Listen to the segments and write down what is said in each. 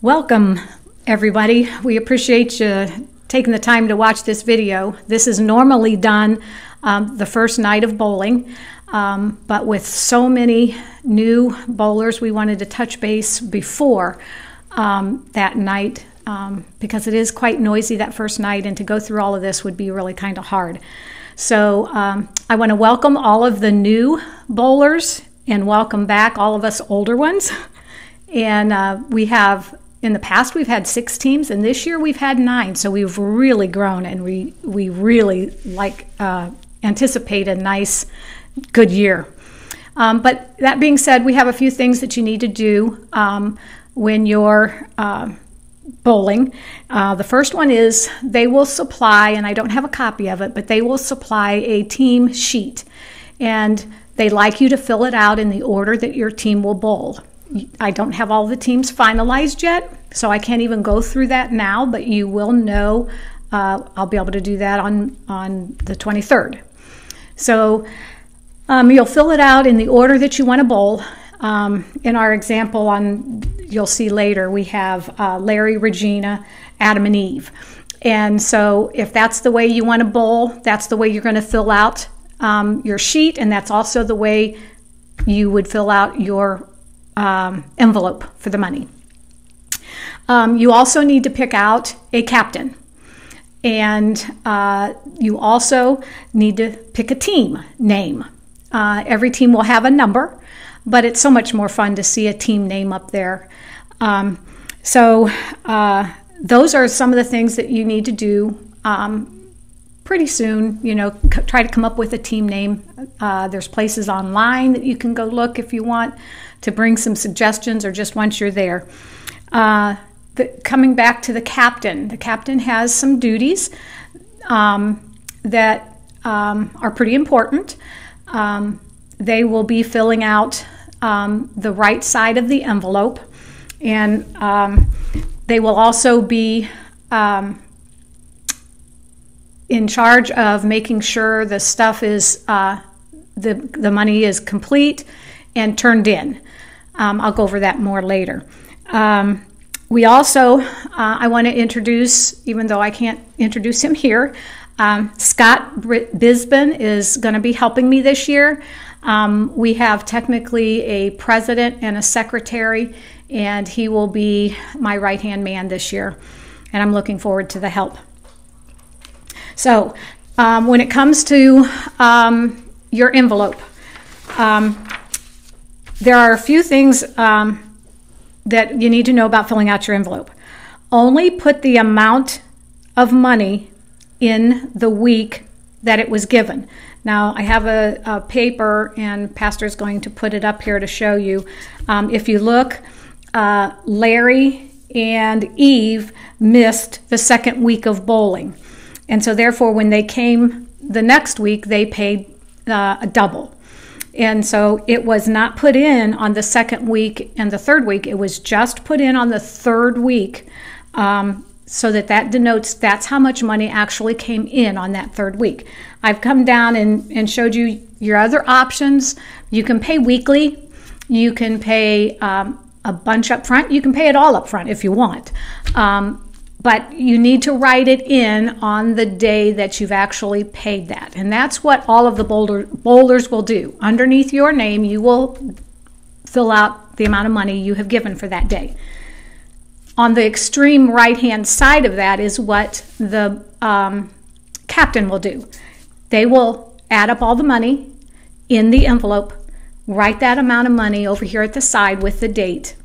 Welcome, everybody. We appreciate you taking the time to watch this video. This is normally done the first night of bowling, but with so many new bowlers, we wanted to touch base before that night because it is quite noisy that first night, and to go through all of this would be really kind of hard. So I want to welcome all of the new bowlers and welcome back all of us older ones. And we have, in the past, we've had 6 teams, and this year we've had 9. So we've really grown, and we really anticipate a nice, good year. But that being said, we have a few things that you need to do when you're bowling. The first one is they will supply, and I don't have a copy of it, but they will supply a team sheet. And they'd like you to fill it out in the order that your team will bowl. I don't have all the teams finalized yet, so I can't even go through that now, but you will know. I'll be able to do that on the 23rd. So you'll fill it out in the order that you want to bowl. In our example, you'll see later, we have Larry, Regina, Adam, and Eve. And so if that's the way you want to bowl, that's the way you're going to fill out your sheet, and that's also the way you would fill out your envelope for the money. You also need to pick out a captain, and you also need to pick a team name. Every team will have a number, but it's so much more fun to see a team name up there. So those are some of the things that you need to do pretty soon. Try to come up with a team name. There's places online that you can go look if you want to bring some suggestions, or just once you're there. Coming back to the captain has some duties that are pretty important. They will be filling out the right side of the envelope, and they will also be in charge of making sure the stuff is the money is complete and turned in. I'll go over that more later. We also, I want to introduce, even though I can't introduce him here, Scott Bisbin is going to be helping me this year. We have technically a president and a secretary, and he will be my right-hand man this year, and I'm looking forward to the help. So when it comes to your envelope, there are a few things that you need to know about filling out your envelope. Only put the amount of money in the week that it was given. Now, I have a paper, and Pastor is going to put it up here to show you. If you look, Larry and Eve missed the second week of bowling. And so therefore, when they came the next week, they paid a double. And so it was not put in on the second week and the third week. It was just put in on the third week, so that denotes that's how much money actually came in on that third week. I've come down and showed you your other options. You can pay weekly. You can pay a bunch up front. You can pay it all up front if you want. But you need to write it in on the day that you've actually paid that. And that's what all of the bowlers will do. Underneath your name, you will fill out the amount of money you have given for that day. On the extreme right-hand side of that is what the captain will do. They will add up all the money in the envelope, write that amount of money over here at the side with the date.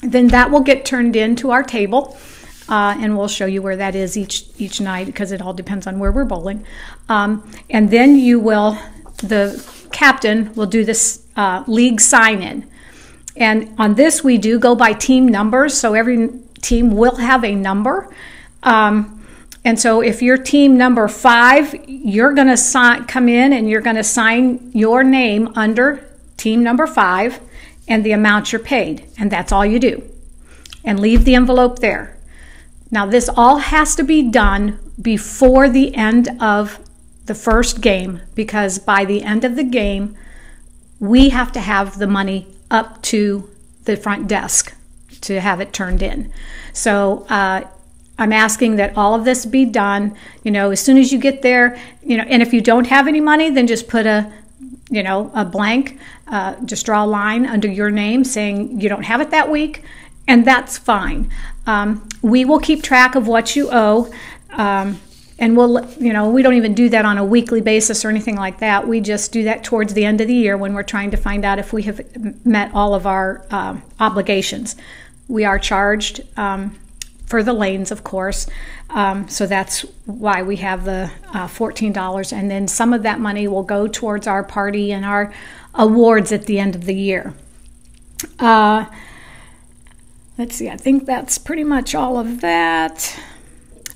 Then that will get turned into our table. And we'll show you where that is each night, because it all depends on where we're bowling. And then the captain will do this league sign-in. And on this, we do go by team numbers, so every team will have a number. And so if you're team number 5, you're going to come in and you're going to sign your name under team number 5 and the amount you're paid. And that's all you do. And leave the envelope there. Now, this all has to be done before the end of the first game, because by the end of the game, we have to have the money up to the front desk to have it turned in. So I'm asking that all of this be done, as soon as you get there, and if you don't have any money, then just put a blank, just draw a line under your name saying you don't have it that week, and that's fine. We will keep track of what you owe, and we don't even do that on a weekly basis or anything like that. We just do that towards the end of the year when we're trying to find out if we have met all of our obligations. We are charged for the lanes, of course, so that's why we have the $14, and then some of that money will go towards our party and our awards at the end of the year. Let's see, I think that's pretty much all of that.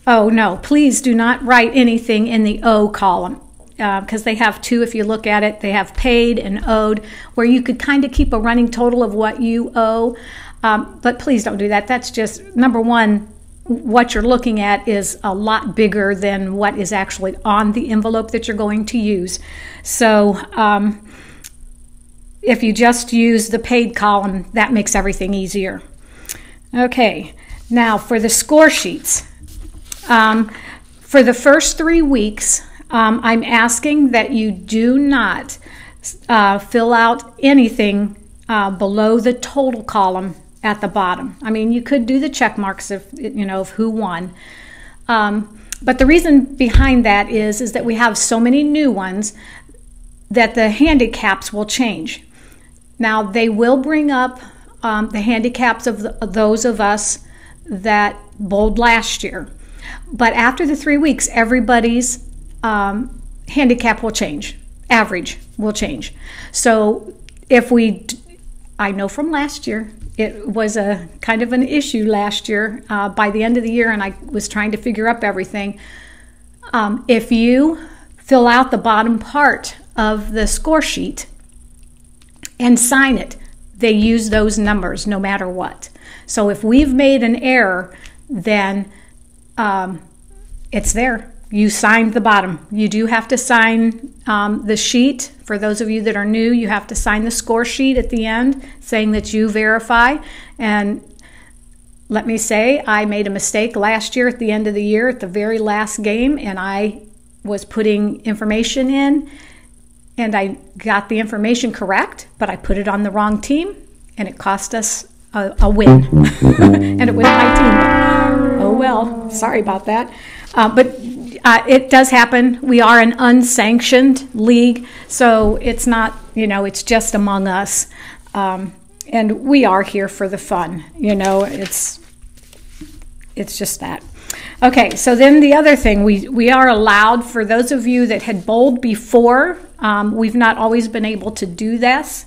Oh, no, please do not write anything in the O column, because they have two. If you look at it, they have paid and owed, where you could kind of keep a running total of what you owe. But please don't do that. That's just, number one, what you're looking at is a lot bigger than what is actually on the envelope that you're going to use. So if you just use the paid column, that makes everything easier. Okay, now for the score sheets. For the first 3 weeks, I'm asking that you do not fill out anything below the total column at the bottom. I mean, you could do the check marks of who won. But the reason behind that is that we have so many new ones that the handicaps will change. Now, they will bring up the handicaps of those of us that bowled last year. But after the 3 weeks, everybody's handicap will change. Average will change. So I know from last year, it was a kind of an issue last year by the end of the year, and I was trying to figure up everything. If you fill out the bottom part of the score sheet and sign it, they use those numbers no matter what. So if we've made an error, then it's there. You signed the bottom. You do have to sign the sheet. For those of you that are new, you have to sign the score sheet at the end saying that you verify. And let me say, I made a mistake last year at the end of the year at the very last game, and I was putting information in, and I got the information correct, but I put it on the wrong team, and it cost us a win. And it was my team. Oh well, sorry about that. But it does happen. We are an unsanctioned league, so it's not, it's just among us. And we are here for the fun, it's just that. Okay, so then the other thing, we are allowed, for those of you that had bowled before, we've not always been able to do this,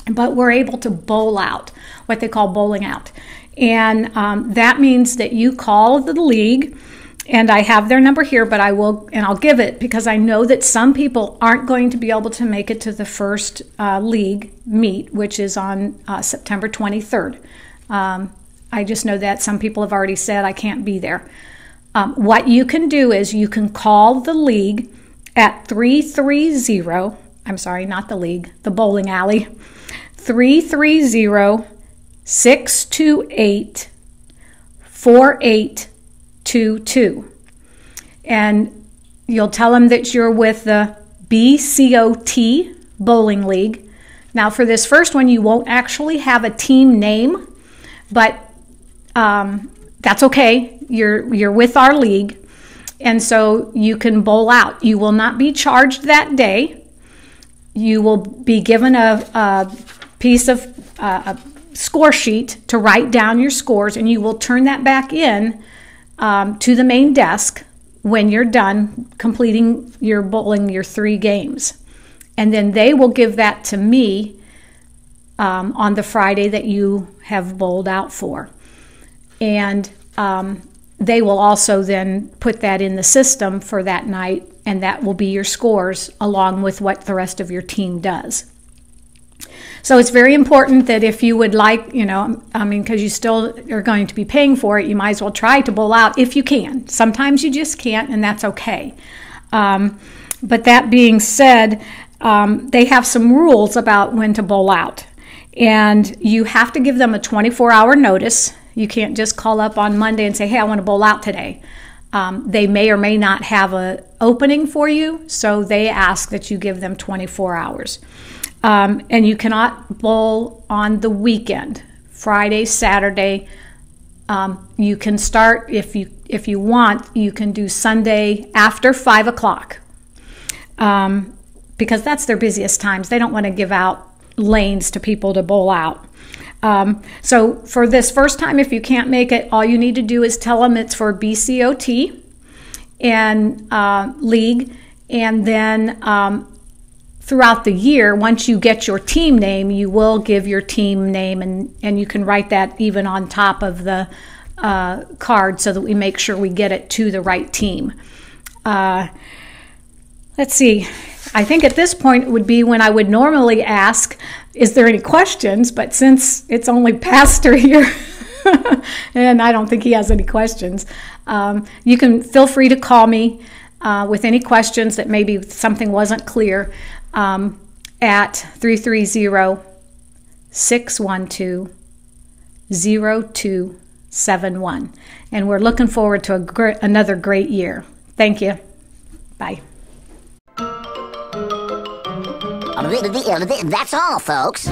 but we're able to bowl out, what they call bowling out. And that means that you call the league, and I have their number here, but I'll give it because I know that some people aren't going to be able to make it to the first league meet, which is on September 23rd. I just know that some people have already said I can't be there. What you can do is you can call the league at 330, I'm sorry, not the league, the bowling alley, 330-628-4822. And you'll tell them that you're with the BCOT Bowling League. Now for this first one, you won't actually have a team name, but that's okay. You're with our league, and so you can bowl out. You will not be charged that day. You will be given a piece of a score sheet to write down your scores, and you will turn that back in to the main desk when you're done completing your bowling your 3 games. And then they will give that to me on the Friday that you have bowled out for. And they will also then put that in the system for that night, and that will be your scores along with what the rest of your team does. So it's very important that if you would like, because you still are going to be paying for it, you might as well try to bowl out if you can. Sometimes you just can't, and that's okay. But that being said, they have some rules about when to bowl out. And you have to give them a 24-hour notice. You can't just call up on Monday and say, hey, I want to bowl out today. They may or may not have an opening for you, so they ask that you give them 24 hours. And you cannot bowl on the weekend, Friday, Saturday. You can start, if you want, you can do Sunday after 5 o'clock, because that's their busiest times. They don't want to give out lanes to people to bowl out. So for this first time, if you can't make it, all you need to do is tell them it's for BCOT and league, and then throughout the year, once you get your team name, you will give your team name, and you can write that even on top of the card so that we make sure we get it to the right team. Let's see. I think at this point it would be when I would normally ask, is there any questions? But since it's only Pastor here, and I don't think he has any questions, you can feel free to call me with any questions that maybe something wasn't clear at 330-612-0271. And we're looking forward to another great year. Thank you. Bye. That's all, folks.